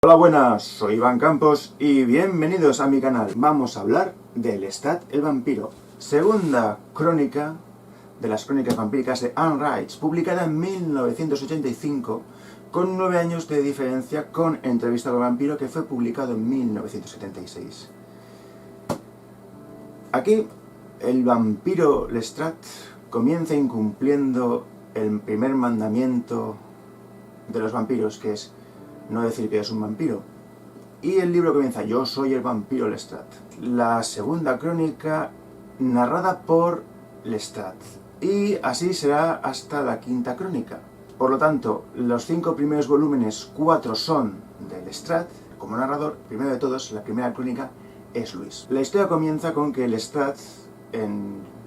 Hola, buenas, soy Iván Campos y bienvenidos a mi canal. Vamos a hablar de Lestat el vampiro, segunda crónica de las crónicas vampíricas de Anne Rice, publicada en 1985, con 9 años de diferencia con Entrevista con el vampiro, que fue publicado en 1976. Aquí, el vampiro Lestat comienza incumpliendo el primer mandamiento de los vampiros, que es no decir que es un vampiro. Y el libro comienza: yo soy el vampiro Lestat. La segunda crónica narrada por Lestat. Y así será hasta la quinta crónica. Por lo tanto, los 5 primeros volúmenes, 4 son de Lestat como narrador. Primero de todos, la primera crónica es Luis. La historia comienza con que Lestat,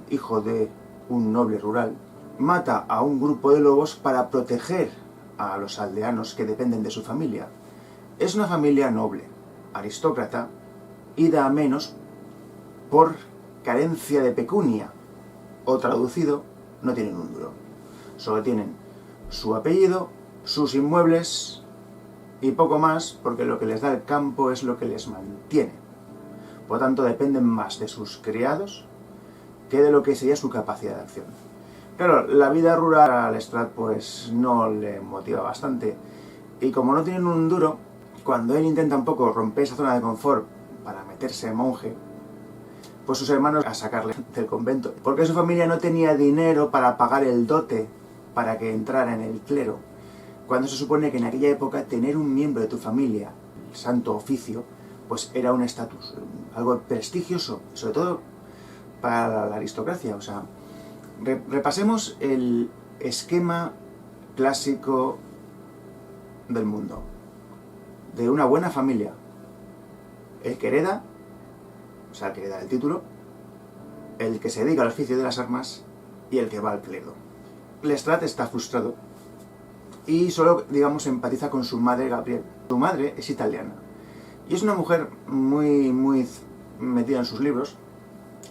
hijo de un noble rural, mata a un grupo de lobos para proteger a los aldeanos que dependen de su familia. Es una familia noble, aristócrata, ida a menos por carencia de pecunia, o traducido, no tienen un duro. Solo tienen su apellido, sus inmuebles y poco más, porque lo que les da el campo es lo que les mantiene. Por tanto, dependen más de sus criados que de lo que sería su capacidad de acción. Claro, la vida rural a Lestat pues no le motiva bastante, y como no tienen un duro, cuando él intenta un poco romper esa zona de confort para meterse monje, pues sus hermanos a sacarle del convento, porque su familia no tenía dinero para pagar el dote para que entrara en el clero, cuando se supone que en aquella época tener un miembro de tu familia, el santo oficio, pues era un estatus, algo prestigioso, sobre todo para la aristocracia. O sea, repasemos el esquema clásico del mundo, de una buena familia: el que hereda, o sea, el que hereda el título, el que se dedica al oficio de las armas y el que va al clero. Lestat está frustrado y solo, digamos, empatiza con su madre Gabrielle. Su madre es italiana y es una mujer muy metida en sus libros.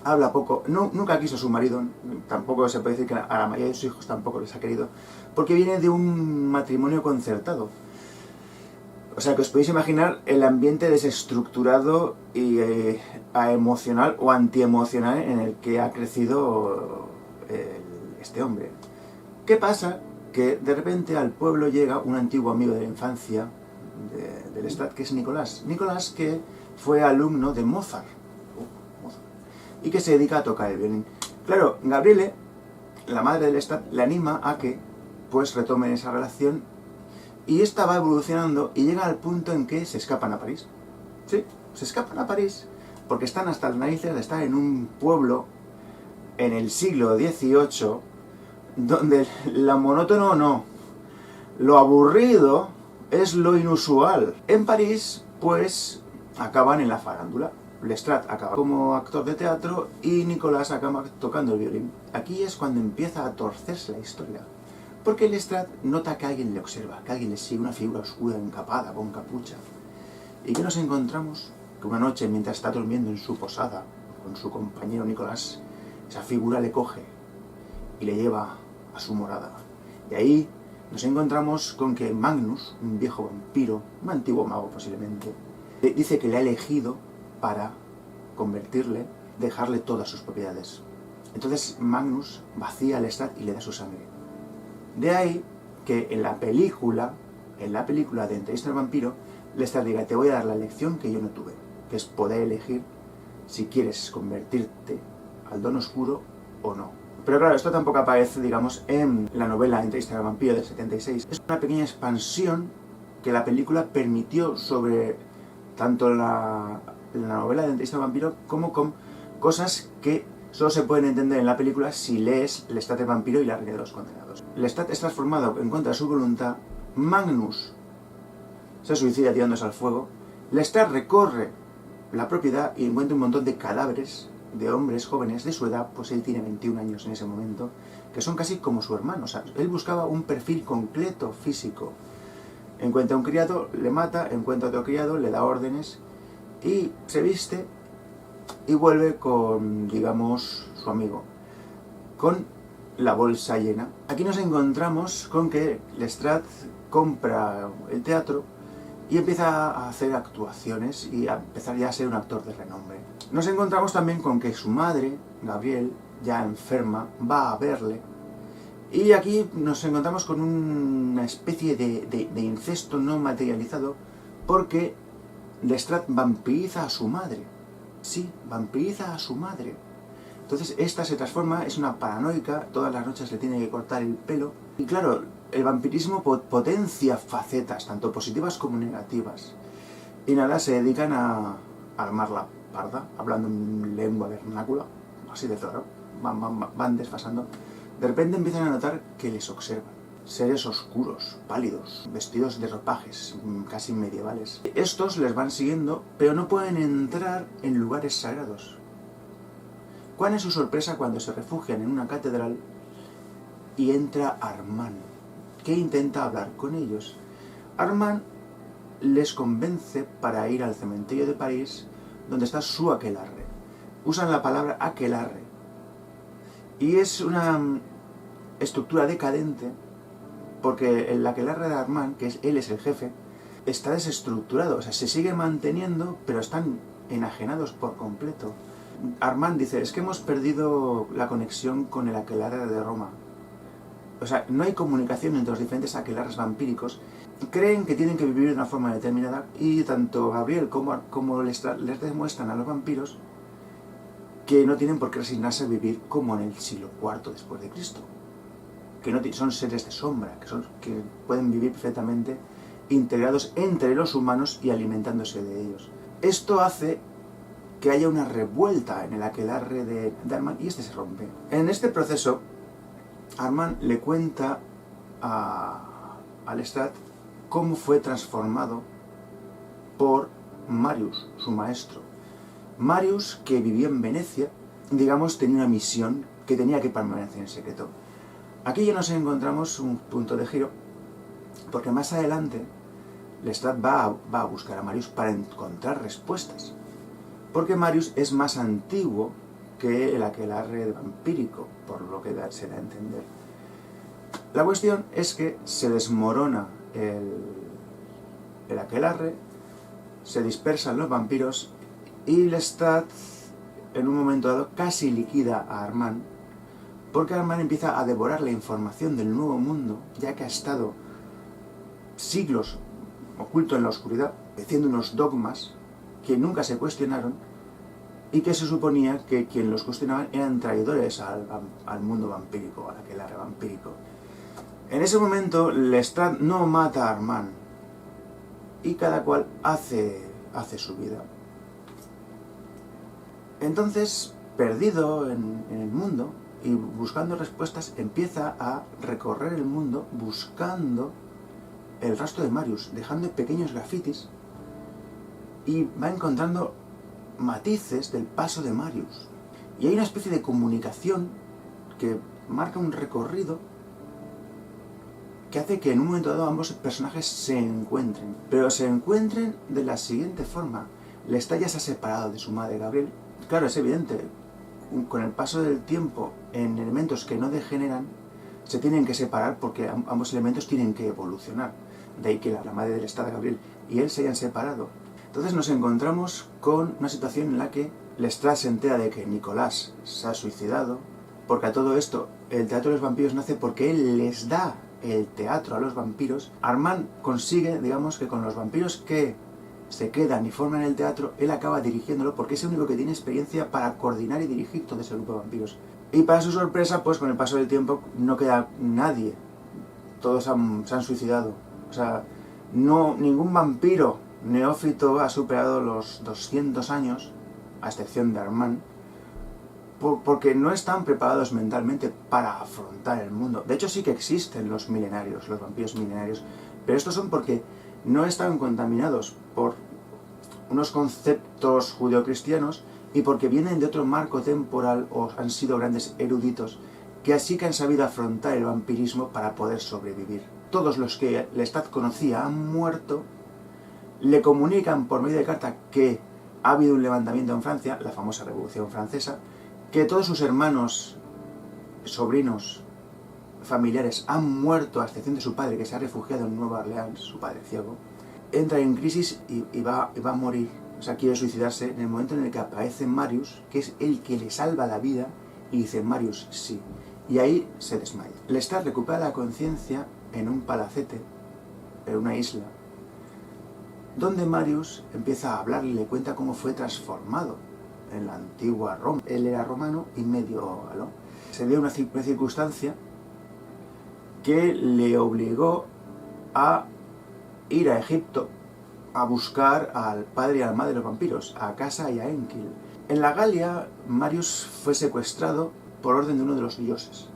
Habla poco, nunca quiso a su marido, tampoco se puede decir que a la mayoría de sus hijos tampoco les ha querido, porque viene de un matrimonio concertado. O sea, que os podéis imaginar el ambiente desestructurado y emocional o antiemocional en el que ha crecido este hombre. ¿Qué pasa? Que de repente al pueblo llega un antiguo amigo de la infancia de Lestat, que es Nicolás. Nicolás, que fue alumno de Mozart y que se dedica a tocar el violín. Claro, Gabrielle, la madre de Lestat, le anima a que pues retomen esa relación, y esta va evolucionando y llega al punto en que se escapan a París. Sí, se escapan a París porque están hasta las narices de estar en un pueblo en el siglo XVIII, donde lo monótono no, lo aburrido es lo inusual. En París, pues, acaban en la farándula. Lestat acaba como actor de teatro y Nicolás acaba tocando el violín. Aquí es cuando empieza a torcerse la historia, porque Lestat nota que alguien le observa, que alguien le sigue, una figura oscura encapada con capucha. ¿Y qué nos encontramos? Que una noche, mientras está durmiendo en su posada con su compañero Nicolás, esa figura le coge y le lleva a su morada. Y ahí nos encontramos con que Magnus, un viejo vampiro, un antiguo mago posiblemente, dice que le ha elegido para convertirle, dejarle todas sus propiedades. Entonces Magnus vacía a Lestat y le da su sangre. De ahí que en la película de Entrevista al vampiro, Lestat diga: te voy a dar la lección que yo no tuve, que es poder elegir si quieres convertirte al don oscuro o no. Pero claro, esto tampoco aparece, digamos, en la novela Entrevista al vampiro del 76. Es una pequeña expansión que la película permitió sobre tanto la novela de Entrevista al vampiro como con cosas que solo se pueden entender en la película si lees Lestat el vampiro y la Reina de los Condenados. Lestat es transformado en contra de su voluntad, Magnus se suicida tirándose al fuego, Lestat recorre la propiedad y encuentra un montón de cadáveres de hombres jóvenes de su edad, pues él tiene 21 años en ese momento, que son casi como su hermano. O sea, él buscaba un perfil completo físico. Encuentra un criado, le mata, encuentra otro criado, le da órdenes y se viste y vuelve con, digamos, su amigo, con la bolsa llena. Aquí nos encontramos con que Lestat compra el teatro y empieza a hacer actuaciones y a empezar ya a ser un actor de renombre. Nos encontramos también con que su madre, Gabriel, ya enferma, va a verle, y aquí nos encontramos con una especie de incesto no materializado, porque Lestat vampiriza a su madre. Sí, vampiriza a su madre. Entonces esta se transforma, es una paranoica, todas las noches le tiene que cortar el pelo. Y claro, el vampirismo potencia facetas, tanto positivas como negativas. Y nada, se dedican a armar la parda, hablando en lengua vernácula, así de claro, van desfasando. De repente empiezan a notar que les observan. Seres oscuros, pálidos, vestidos de ropajes casi medievales. Estos les van siguiendo, pero no pueden entrar en lugares sagrados. ¿Cuál es su sorpresa cuando se refugian en una catedral y entra Armand, que intenta hablar con ellos? Armand les convence para ir al cementerio de París, donde está su aquelarre. Usan la palabra aquelarre. Y es una estructura decadente, porque el aquelarre de Armand, él es el jefe, está desestructurado. O sea, se sigue manteniendo, pero están enajenados por completo. Armand dice, es que hemos perdido la conexión con el aquelarre de Roma. O sea, no hay comunicación entre los diferentes aquelarres vampíricos. Creen que tienen que vivir de una forma determinada, y tanto Gabriel como les demuestran a los vampiros que no tienen por qué resignarse a vivir como en el siglo IV después de Cristo. Que no son seres de sombra, que pueden vivir perfectamente integrados entre los humanos y alimentándose de ellos. Esto hace que haya una revuelta en el aquelarre de Armand, y este se rompe. En este proceso, Armand le cuenta a Lestat cómo fue transformado por Marius, su maestro. Marius, que vivía en Venecia, digamos, tenía una misión que tenía que permanecer en secreto. Aquí ya nos encontramos un punto de giro, porque más adelante Lestat va a buscar a Marius para encontrar respuestas. Porque Marius es más antiguo que el aquelarre vampírico, por lo que se da a entender. La cuestión es que se desmorona el aquelarre, se dispersan los vampiros, y Lestat, en un momento dado, casi liquida a Armand, porque Armand empieza a devorar la información del nuevo mundo, ya que ha estado siglos oculto en la oscuridad, haciendo unos dogmas que nunca se cuestionaron, y que se suponía que quien los cuestionaban eran traidores al mundo vampírico, al aquelarre vampírico. En ese momento, Lestat no mata a Armand, y cada cual hace su vida. Entonces, perdido en el mundo y buscando respuestas, empieza a recorrer el mundo buscando el rastro de Marius, dejando pequeños grafitis, y va encontrando matices del paso de Marius. Y hay una especie de comunicación que marca un recorrido que hace que en un momento dado ambos personajes se encuentren. Pero se encuentren de la siguiente forma. Lestat ya se ha separado de su madre, Gabriel. Claro, es evidente, con el paso del tiempo, en elementos que no degeneran, se tienen que separar porque ambos elementos tienen que evolucionar. De ahí que la madre de Lestat, Gabriel, y él se hayan separado. Entonces nos encontramos con una situación en la que Lestat se entera de que Nicolás se ha suicidado, porque a todo esto el teatro de los vampiros nace porque él les da el teatro a los vampiros. Armand consigue, digamos, que con los vampiros que se quedan y forman el teatro, él acaba dirigiéndolo porque es el único que tiene experiencia para coordinar y dirigir todo ese grupo de vampiros. Y para su sorpresa, pues con el paso del tiempo no queda nadie. Todos se han suicidado. O sea, ningún vampiro neófito ha superado los 200 años, a excepción de Armand, porque no están preparados mentalmente para afrontar el mundo. De hecho, sí que existen los milenarios, los vampiros milenarios, pero estos son porque no están contaminados por unos conceptos judeocristianos y porque vienen de otro marco temporal o han sido grandes eruditos que así que han sabido afrontar el vampirismo para poder sobrevivir. Todos los que Lestat conocía han muerto, le comunican por medio de carta que ha habido un levantamiento en Francia, la famosa Revolución Francesa, que todos sus hermanos, sobrinos, familiares han muerto a excepción de su padre, que se ha refugiado en Nueva Orleans, su padre ciego, entra en crisis y va a morir, o sea, quiere suicidarse en el momento en el que aparece Marius, que es el que le salva la vida, y dice, Marius, sí. Y ahí se desmaya. Lestat recupera la conciencia en un palacete, en una isla, donde Marius empieza a hablarle y le cuenta cómo fue transformado en la antigua Roma. Él era romano y medio galo. Se dio una circunstancia que le obligó a ir a Egipto a buscar al padre y a la madre de los vampiros, a Casa y a Enkil. En la Galia, Marius fue secuestrado por orden de uno de los dioses.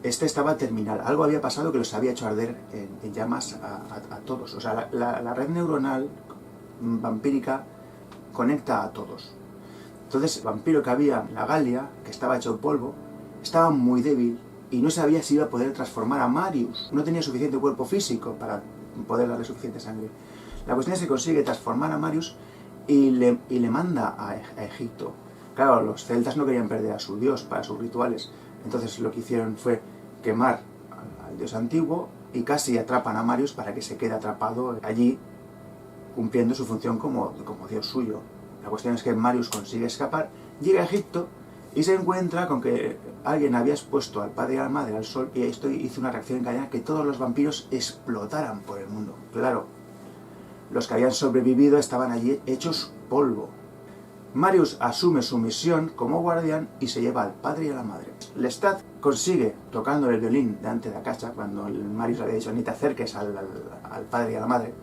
Este estaba terminal. Algo había pasado que los había hecho arder en llamas a todos. O sea, la red neuronal vampírica conecta a todos. Entonces, el vampiro que había en la Galia, que estaba hecho polvo, estaba muy débil y no sabía si iba a poder transformar a Marius. No tenía suficiente cuerpo físico para poder darle suficiente sangre. La cuestión es que consigue transformar a Marius y le manda a Egipto. Claro, los celtas no querían perder a su dios para sus rituales. Entonces lo que hicieron fue quemar al dios antiguo y casi atrapan a Marius para que se quede atrapado allí, cumpliendo su función como dios suyo. La cuestión es que Marius consigue escapar, llega a Egipto y se encuentra con que alguien había expuesto al padre y a la madre al sol, y esto hizo una reacción en cadena que todos los vampiros explotaran por el mundo. Claro, los que habían sobrevivido estaban allí hechos polvo. Marius asume su misión como guardián y se lleva al padre y a la madre. Lestat consigue, tocando el violín delante de la casa, cuando Marius le había dicho ni te acerques al padre y a la madre,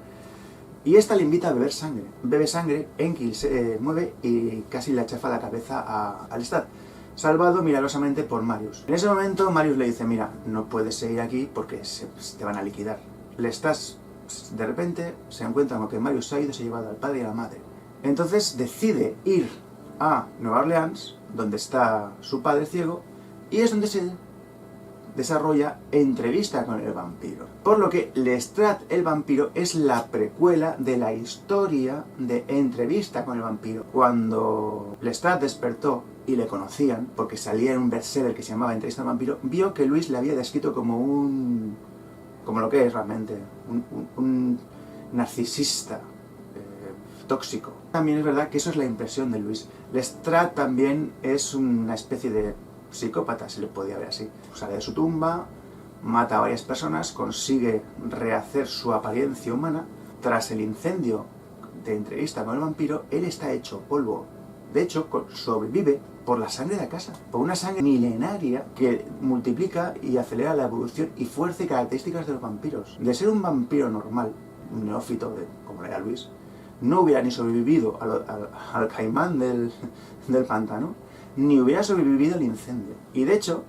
y esta le invita a beber sangre. Bebe sangre, Enkil se mueve y casi le achafa la cabeza a Lestat, salvado milagrosamente por Marius. En ese momento Marius le dice, mira, no puedes seguir aquí porque te van a liquidar. Lestat de repente se encuentra con que Marius se ha ido y se ha llevado al padre y a la madre. Entonces decide ir a Nueva Orleans, donde está su padre ciego, y es donde se desarrolla Entrevista con el vampiro. Por lo que Lestat el vampiro es la precuela de la historia de Entrevista con el vampiro. Cuando Lestat despertó y le conocían, porque salía en un bestseller que se llamaba Entrevista al vampiro, vio que Luis le había descrito como lo que es realmente, un narcisista tóxico. También es verdad que eso es la impresión de Luis. Lestat también es una especie de psicópata, se le podía ver así. Sale de su tumba, mata a varias personas, consigue rehacer su apariencia humana. Tras el incendio de Entrevista con el vampiro, él está hecho polvo. De hecho, sobrevive por la sangre de la casa, por una sangre milenaria que multiplica y acelera la evolución y fuerza y características de los vampiros. De ser un vampiro normal, un neófito, como era Luis, no hubiera ni sobrevivido al caimán del pantano, ni hubiera sobrevivido al incendio. Y de hecho,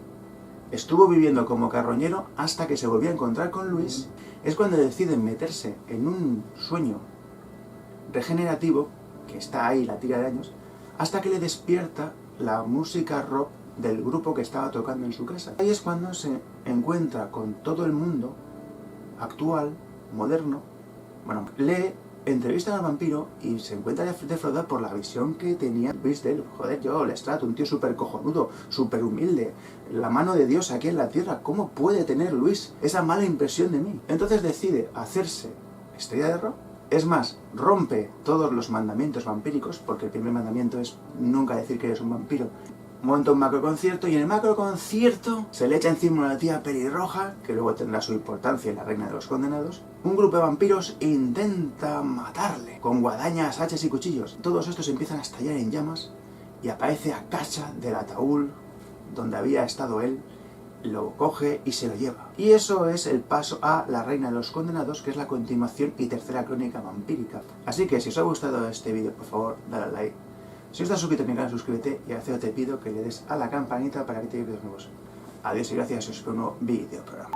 estuvo viviendo como carroñero hasta que se volvió a encontrar con Luis. Es cuando deciden meterse en un sueño regenerativo, que está ahí la tira de años, hasta que le despierta la música rock del grupo que estaba tocando en su casa. Ahí es cuando se encuentra con todo el mundo actual, moderno. Bueno, lee Entrevista al vampiro y se encuentra defraudado por la visión que tenía Luis de él. Joder, yo, Lestat, un tío súper cojonudo, súper humilde, la mano de Dios aquí en la tierra. ¿Cómo puede tener Luis esa mala impresión de mí? Entonces decide hacerse estrella de rock. Es más, rompe todos los mandamientos vampíricos, porque el primer mandamiento es nunca decir que eres un vampiro. Monta un macroconcierto y en el macroconcierto se le echa encima una tía pelirroja, que luego tendrá su importancia en La Reina de los Condenados. Un grupo de vampiros intenta matarle con guadañas, hachas y cuchillos. Todos estos empiezan a estallar en llamas y aparece Akasha del ataúd donde había estado él, lo coge y se lo lleva. Y eso es el paso a La Reina de los Condenados, que es la continuación y tercera crónica vampírica. Así que si os ha gustado este vídeo, por favor, dale al like. Si no estás suscrito a mi canal, suscríbete y te pido que le des a la campanita para que te llegue vídeos nuevos. Adiós y gracias, os espero un nuevo vídeo programa.